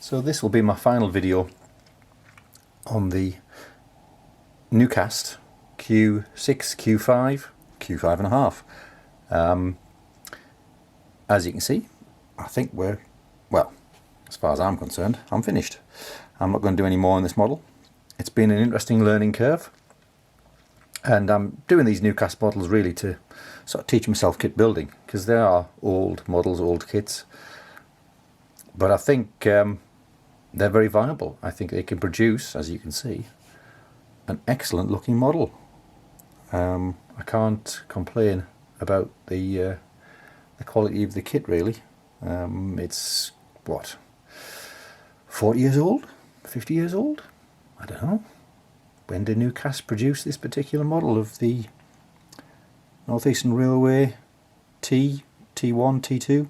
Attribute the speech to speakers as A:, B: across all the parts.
A: So this will be my final video on the NuCast Q6, Q5, Q5 and a half. As you can see, I think we're, well, as far as I'm concerned, I'm finished. I'm not going to do any more on this model. It's been an interesting learning curve, and I'm doing these NuCast models really to sort of teach myself kit building, because they are old models, old kits, but I think they're very viable. I think they can produce, as you can see, an excellent looking model. I can't complain about the quality of the kit really. It's what, 40 years old, 50 years old, I don't know. When did NuCast produce this particular model of the North Eastern Railway T1, T2?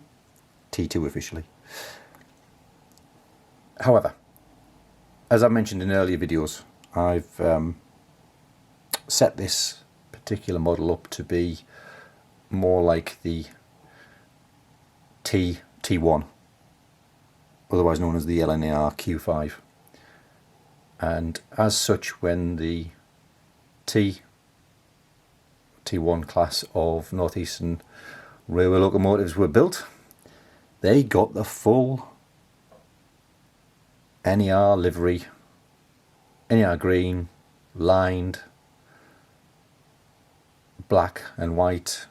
A: T2 officially. However, as I mentioned in earlier videos, I've set this particular model up to be more like the T1, otherwise known as the LNER Q5. And as such, when the T1 class of North Eastern Railway locomotives were built, they got the full NER livery, NER green, lined, black and white,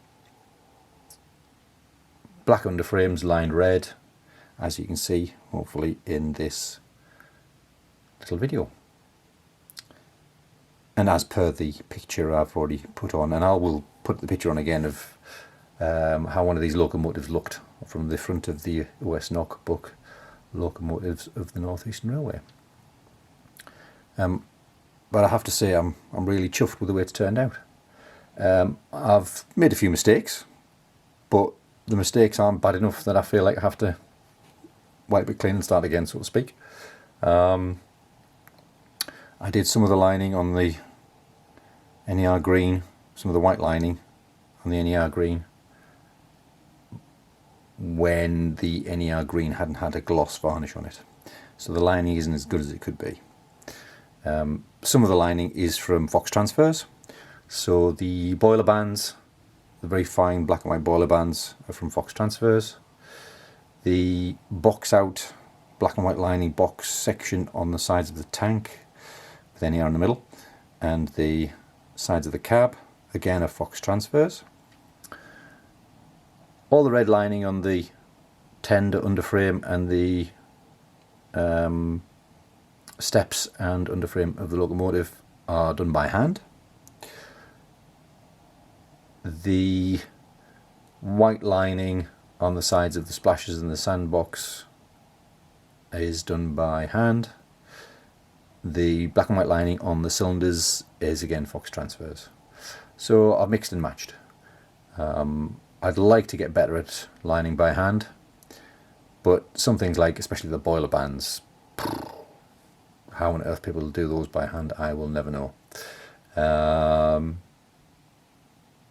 A: black underframes lined red, as you can see hopefully in this little video. And as per the picture I've already put on, and I will put the picture on again of how one of these locomotives looked from the front of the OS NOC book, Locomotives of the North Eastern Railway. But I have to say I'm really chuffed with the way it's turned out. I've made a few mistakes, but the mistakes aren't bad enough that I feel like I have to wipe it clean and start again, so to speak. I did some of the lining on the NER green, some of the white lining on the NER green, when the NER green hadn't had a gloss varnish on it. So the lining isn't as good as it could be. Some of the lining is from Fox Transfers. So the boiler bands, the very fine black and white boiler bands, are from Fox Transfers. The box out black and white lining box section on the sides of the tank, with NER in the middle, and the sides of the cab, again are Fox Transfers. All the red lining on the tender underframe and the steps and underframe of the locomotive are done by hand. The white lining on the sides of the splashes and the sandbox is done by hand. The black and white lining on the cylinders is again Fox Transfers. So I've mixed and matched. I'd like to get better at lining by hand, but some things like, especially the boiler bands, how on earth people do those by hand, I will never know.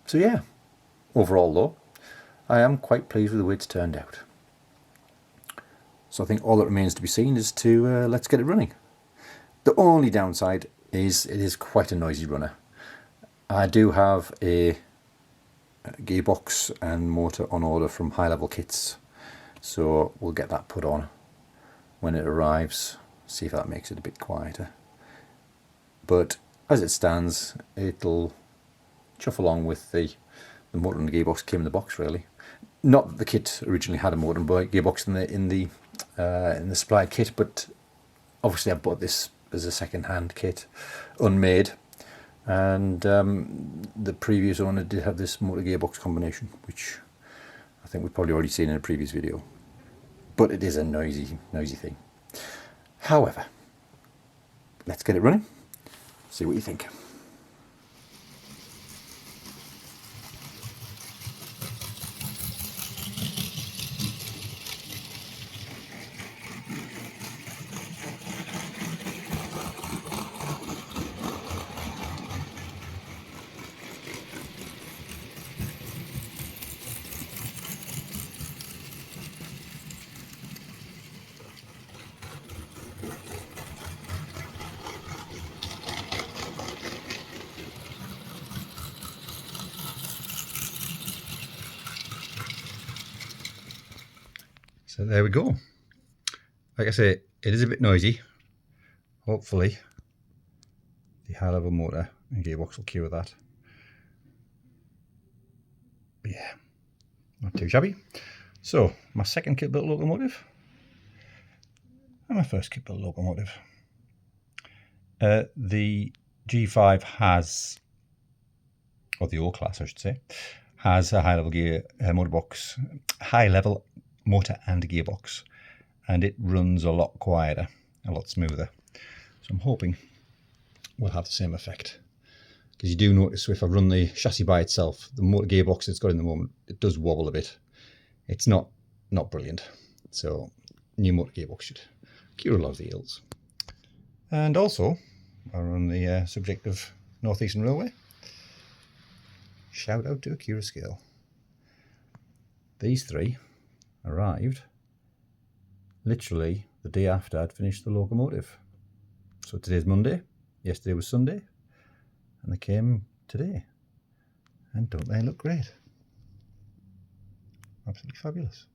A: So yeah, overall though, I am quite pleased with the way it's turned out. So I think all that remains to be seen is to let's get it running. The only downside is it is quite a noisy runner. I do have a gearbox and motor on order from High Level Kits, so we'll get that put on when it arrives, see if that makes it a bit quieter. But as it stands, it'll chuff along with the motor and the gearbox came in the box really. Not that the kit originally had a motor and gearbox in the supplied kit, but obviously I bought this as a second-hand kit, unmade, and the previous owner did have this motor gearbox combination, which I think we've probably already seen in a previous video. But it is a noisy thing. However, let's get it running, see what you think. So there we go. Like I say, it is a bit noisy. Hopefully the high level motor and gearbox will cure that. But yeah, not too shabby. So my second kit built locomotive and my first kit built locomotive. The G5 has, or the O class I should say, has a high level high level motor and gearbox, and it runs a lot quieter, a lot smoother. So I'm hoping we'll have the same effect. Because you do notice if I run the chassis by itself, the motor gearbox it's got in the moment, it does wobble a bit. It's not brilliant. So new motor gearbox should cure a lot of the ills. And also, while on the subject of North Eastern Railway, shout out to Acura Scale. These three arrived literally the day after I'd finished the locomotive. So today's Monday, yesterday was Sunday, and they came today. And don't they look great? Absolutely fabulous.